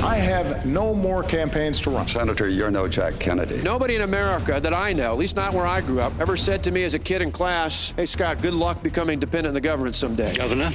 I have no more campaigns to run. Senator, you're no Jack Kennedy. Nobody in America that I know, at least not where I grew up, ever said to me as a kid in class, hey, Scott, good luck becoming dependent on the government someday. Governor,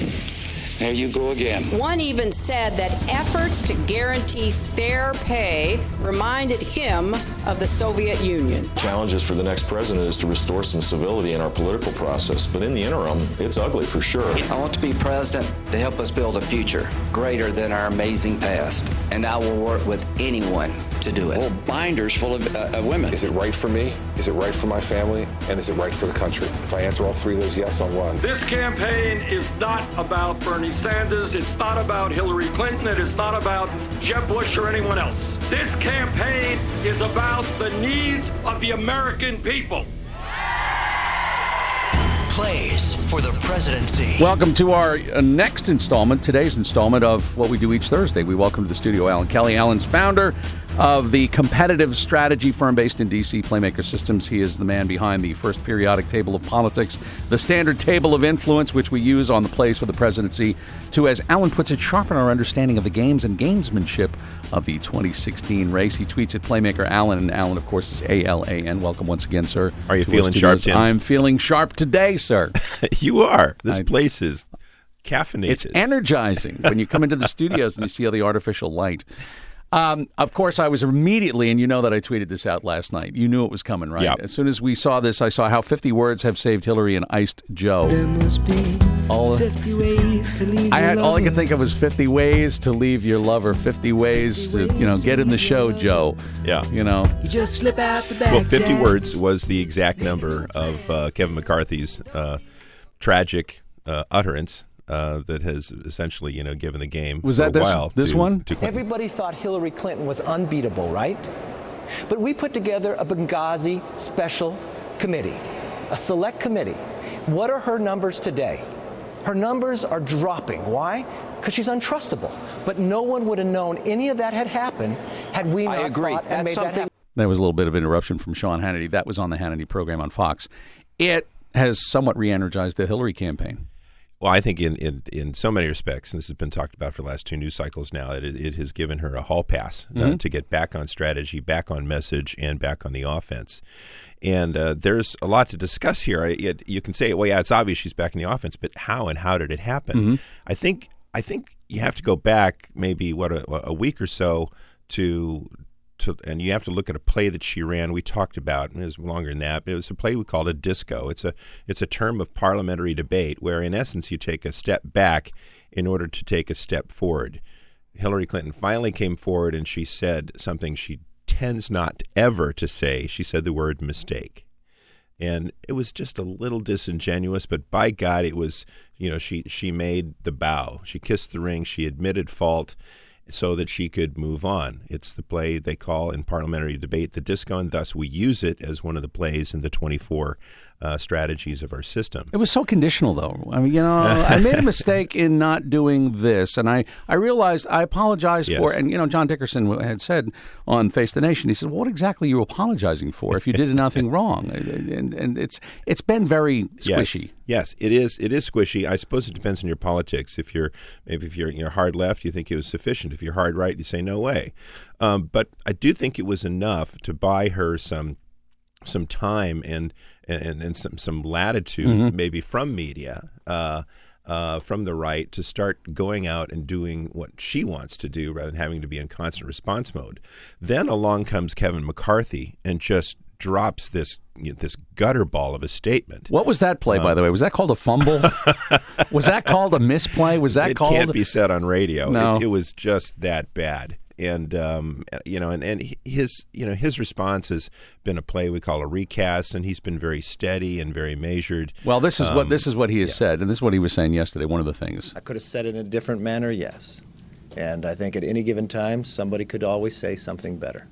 there you go again. One even said that efforts to guarantee fair pay reminded him of the Soviet Union. Challenges for the next president is to restore some civility in our political process. But in the interim, it's ugly for sure. I want to be president to help us build a future greater than our amazing past. And I will work with anyone to do it. Whole binders full of women. Is it right for me? Is it right for my family? And is it right for the country? If I answer all three of those yes, I'll run. This campaign is not about Bernie Sanders. It's not about Hillary Clinton. It is not about Jeb Bush or anyone else. This campaign is about the needs of the American people. Plays for the presidency. Welcome to our next installment, today's installment of what we do each Thursday. We welcome to the studio Alan Kelly. Alan's founder of the competitive strategy firm based in D.C., Playmaker Systems. He is the man behind the first periodic table of politics, the standard table of influence, which we use on the plays for the presidency to, as Alan puts it, sharpen our understanding of the games and gamesmanship of the 2016 race. He tweets at Playmaker Alan, and Alan, of course, is A-L-A-N. Welcome once again, sir. Are you feeling sharp, Tim? I'm feeling sharp today, sir. You are. This place is caffeinated. It's energizing when you come into the studios and you see all the artificial light. Of course, I was immediately, and you know that I tweeted this out last night. You knew it was coming, right? Yep. As soon as we saw this, I saw how 50 words have saved Hillary and iced Joe. There must be 50 ways to leave your lover. All I could think of was 50 ways to leave your lover, 50 ways to, get in the show, Joe. Yeah. You just slip out the back. Well, 50 words was the exact number of Kevin McCarthy's tragic utterance. That has essentially, given the game was for that a while. This one? Everybody thought Hillary Clinton was unbeatable, right? But we put together a Benghazi special committee, a select committee. What are her numbers today? Her numbers are dropping. Why? Because she's untrustable. But no one would have known any of that had happened had we not thought and made that happen. That was a little bit of interruption from Sean Hannity. That was on the Hannity program on Fox. It has somewhat re-energized the Hillary campaign. Well, I think in so many respects, and this has been talked about for the last two news cycles now, it has given her a hall pass to get back on strategy, back on message, and back on the offense. And there's a lot to discuss here. You can say, well, yeah, it's obvious she's back in the offense, but how and how did it happen? Mm-hmm. I think you have to go back maybe a week or so and you have to look at a play that she ran. We talked about, and it was longer than that, but it was a play we called a disco. It's a term of parliamentary debate where, in essence, you take a step back in order to take a step forward. Hillary Clinton finally came forward and she said something she tends not ever to say. She said the word mistake. And it was just a little disingenuous, but by God, it was, she made the bow. She kissed the ring. She admitted fault, so that she could move on. It's the play they call in parliamentary debate the disco, and thus we use it as one of the plays in the 24 strategies of our system. It was so conditional, though. I mean, I made a mistake in not doing this, and I realized I apologized for it. And, John Dickerson had said on Face the Nation, he said, well, what exactly are you apologizing for if you did nothing wrong? And it's been very squishy. Yes, it is. It is squishy. I suppose it depends on your politics. If you're hard left, you think it was sufficient. If you're hard right, you say no way. But I do think it was enough to buy her some time and some latitude, maybe from media, from the right, to start going out and doing what she wants to do rather than having to be in constant response mode. Then along comes Kevin McCarthy and just drops this gutter ball of a statement. What was that play, by the way? Was that called a fumble? Was that called a misplay? Was that called? It can't be said on radio. No. It was just that bad. And his response has been a play we call a recast, and he's been very steady and very measured. Well, this is what he has said, and this is what he was saying yesterday. One of the things I could have said it in a different manner, yes, and I think at any given time somebody could always say something better.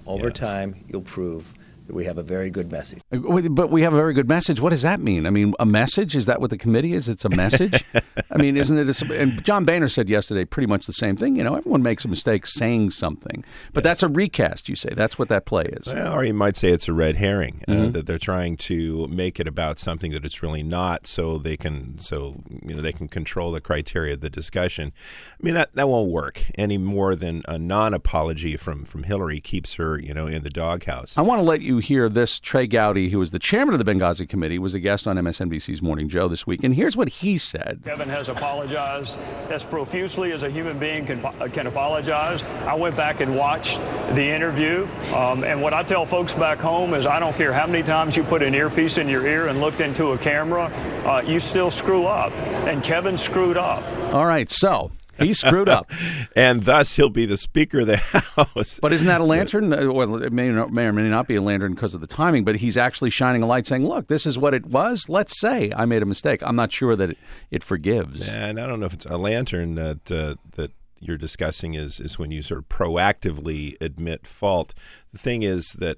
Over time, you'll prove we have a very good message. But we have a very good message. What does that mean? I mean, a message? Is that what the committee is? It's a message? I mean, isn't it? And John Boehner said yesterday pretty much the same thing. You know, everyone makes a mistake saying something. But that's a recast, you say. That's what that play is. Well, or you might say it's a red herring, that they're trying to make it about something that it's really not, so they can control the criteria of the discussion. I mean, that won't work any more than a non-apology from Hillary keeps her, in the doghouse. I want to let you hear this. Trey Gowdy, who was the chairman of the Benghazi Committee, was a guest on MSNBC's Morning Joe this week, and here's what he said. Kevin has apologized as profusely as a human being can apologize. I went back and watched the interview, and what I tell folks back home is I don't care how many times you put an earpiece in your ear and looked into a camera, you still screw up, and Kevin screwed up. All right, so he screwed up. And thus he'll be the Speaker of the House. But isn't that a lantern? Well, it may or may not be a lantern because of the timing, but he's actually shining a light saying, look, this is what it was. Let's say I made a mistake. I'm not sure that it forgives. And I don't know if it's a lantern that you're discussing is when you sort of proactively admit fault. The thing is that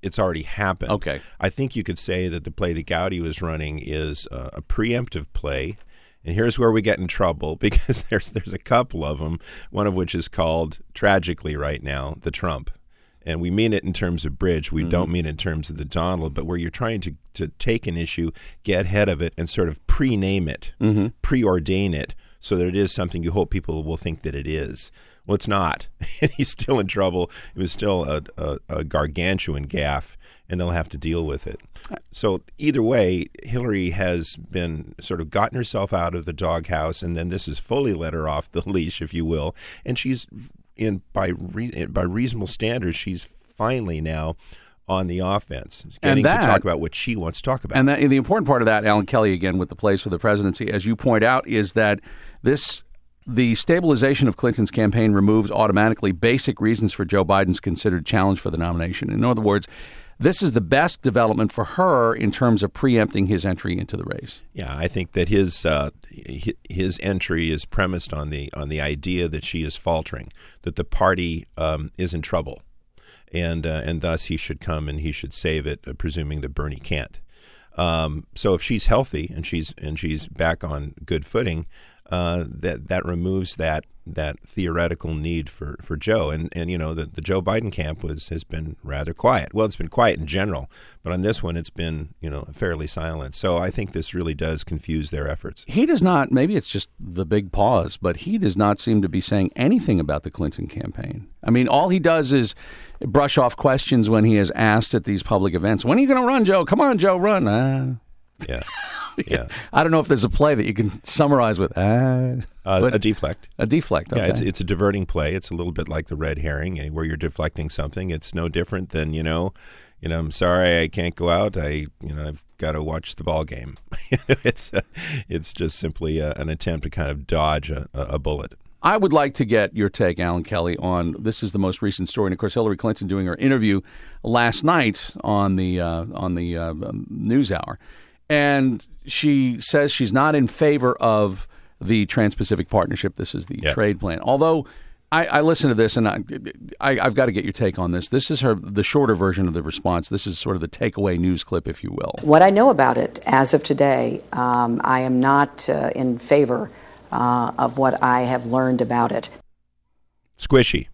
it's already happened. Okay. I think you could say that the play that Gowdy was running is a preemptive play. And here's where we get in trouble, because there's a couple of them, one of which is called, tragically right now, the Trump. And we mean it in terms of bridge. We don't mean it in terms of the Donald, but where you're trying to take an issue, get ahead of it, and sort of pre-name it, preordain it, so that it is something you hope people will think that it is. Well, it's not. He's still in trouble. It was still a gargantuan gaffe, and they'll have to deal with it. So either way, Hillary has been sort of gotten herself out of the doghouse, and then this has fully let her off the leash, if you will. And she's by reasonable standards, she's finally now on the offense, getting to talk about what she wants to talk about. And the important part of that, Alan Kelly, again, with the plays for the presidency, as you point out, is that the stabilization of Clinton's campaign removes automatically basic reasons for Joe Biden's considered challenge for the nomination. In other words, this is the best development for her in terms of preempting his entry into the race. Yeah, I think that his entry is premised on the idea that she is faltering, that the party is in trouble, and thus he should come and he should save it, presuming that Bernie can't. So if she's healthy and she's back on good footing, that removes that theoretical need for Joe. And the Joe Biden camp has been rather quiet. Well, it's been quiet in general, but on this one it's been fairly silent. So I think this really does confuse their efforts. He does not, maybe it's just the big pause, but he does not seem to be saying anything about the Clinton campaign. I mean, all he does is brush off questions when he is asked at these public events. When are you going to run, Joe? Come on, Joe, run. Yeah. Yeah, I don't know if there's a play that you can summarize with a deflect. A deflect. Okay. Yeah, it's a diverting play. It's a little bit like the red herring, where you're deflecting something. It's no different than I'm sorry I can't go out. I've got to watch the ball game. It's just simply an attempt to kind of dodge a bullet. I would like to get your take, Alan Kelly, on this is the most recent story. And of course, Hillary Clinton doing her interview last night on the NewsHour. And she says she's not in favor of the Trans-Pacific Partnership. This is the trade plan. Although I listen to this, and I've got to get your take on this. This is the shorter version of the response. This is sort of the takeaway news clip, if you will. What I know about it as of today, I am not in favor of what I have learned about it. Squishy,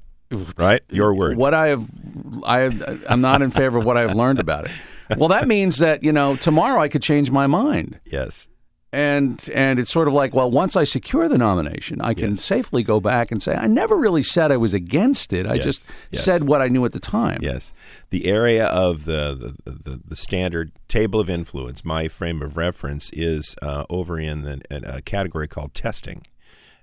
right? Your word. I'm not in favor of what I've learned about it. Well, that means that, tomorrow I could change my mind. Yes. And it's sort of like, well, once I secure the nomination, I can safely go back and say, I never really said I was against it. I just said what I knew at the time. Yes. The area of the standard table of influence, my frame of reference, is over in a category called testing.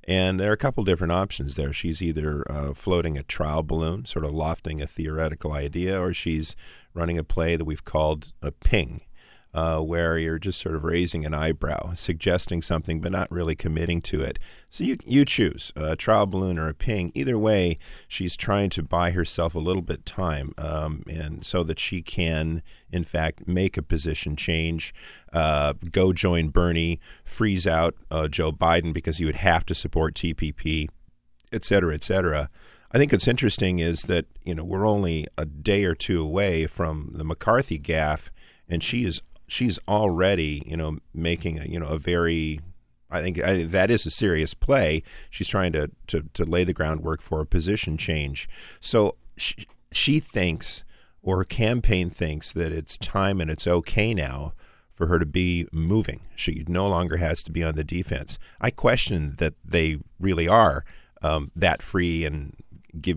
And there are a couple different options there. She's either floating a trial balloon, sort of lofting a theoretical idea, or she's running a play that we've called a ping, where you're just sort of raising an eyebrow, suggesting something but not really committing to it. So you choose a trial balloon or a ping. Either way, she's trying to buy herself a little bit time, and so that she can, in fact, make a position change, go join Bernie, freeze out Joe Biden because he would have to support TPP, et cetera, et cetera. I think what's interesting is that, we're only a day or two away from the McCarthy gaffe, and she's already, making a very, I think that is a serious play. She's trying to lay the groundwork for a position change. So she thinks, or her campaign thinks, that it's time and it's okay now for her to be moving. She no longer has to be on the defense. I question that they really are that free and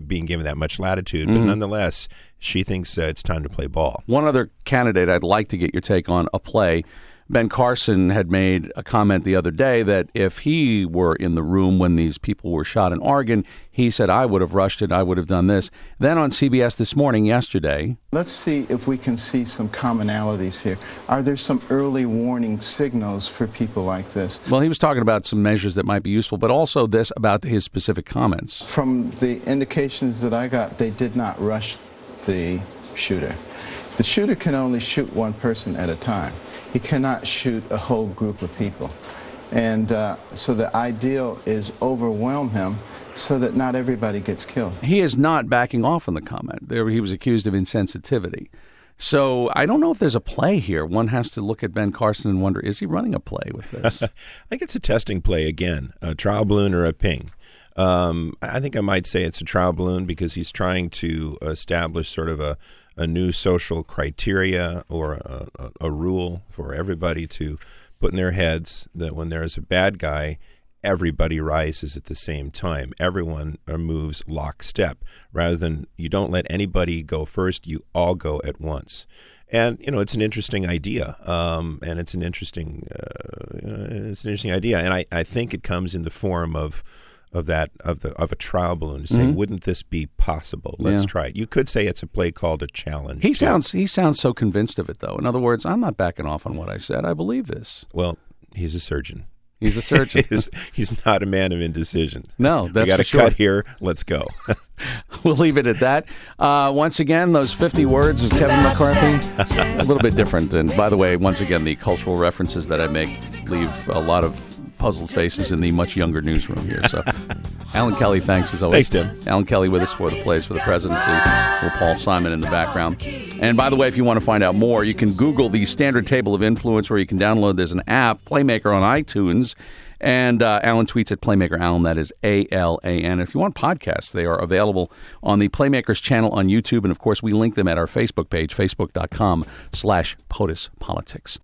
being given that much latitude, but nonetheless, she thinks it's time to play ball. One other candidate I'd like to get your take on a play. Ben Carson had made a comment the other day that if he were in the room when these people were shot in Oregon, he said, I would have rushed it, I would have done this. Then on CBS This Morning yesterday. Let's see if we can see some commonalities here. Are there some early warning signals for people like this? Well, he was talking about some measures that might be useful, but also this about his specific comments. From the indications that I got, they did not rush the shooter. The shooter can only shoot one person at a time. He cannot shoot a whole group of people. And so the ideal is overwhelm him so that not everybody gets killed. He is not backing off on the comment. He was accused of insensitivity. So I don't know if there's a play here. One has to look at Ben Carson and wonder, is he running a play with this? I think it's a testing play again, a trial balloon or a ping. I think I might say it's a trial balloon because he's trying to establish sort of a new social criteria or a rule for everybody to put in their heads that when there is a bad guy, everybody rises at the same time. Everyone moves lockstep. Rather than you don't let anybody go first, you all go at once. And it's an interesting idea, and it's an interesting idea. And I think it comes in the form of a trial balloon, saying, wouldn't this be possible? Let's try it. You could say it's a play called a challenge. He sounds so convinced of it, though. In other words, I'm not backing off on what I said. I believe this. Well, he's a surgeon. He's a surgeon. He's not a man of indecision. No, that's for sure. We got to cut here. Let's go. We'll leave it at that. Once again, those 50 words of Kevin McCarthy, a little bit different. And by the way, once again, the cultural references that I make leave a lot of puzzled faces in the much younger newsroom here. So, Alan Kelly, thanks as always. Thanks, Tim. Alan Kelly with us for the plays for the presidency. With Paul Simon in the background. And by the way, if you want to find out more, you can Google the Standard Table of Influence, or you can download. There's an app, Playmaker, on iTunes. And Alan tweets at Playmaker Alan. That is ALAN. If you want podcasts, they are available on the Playmakers channel on YouTube. And of course, we link them at our Facebook page, facebook.com/POTUS Politics.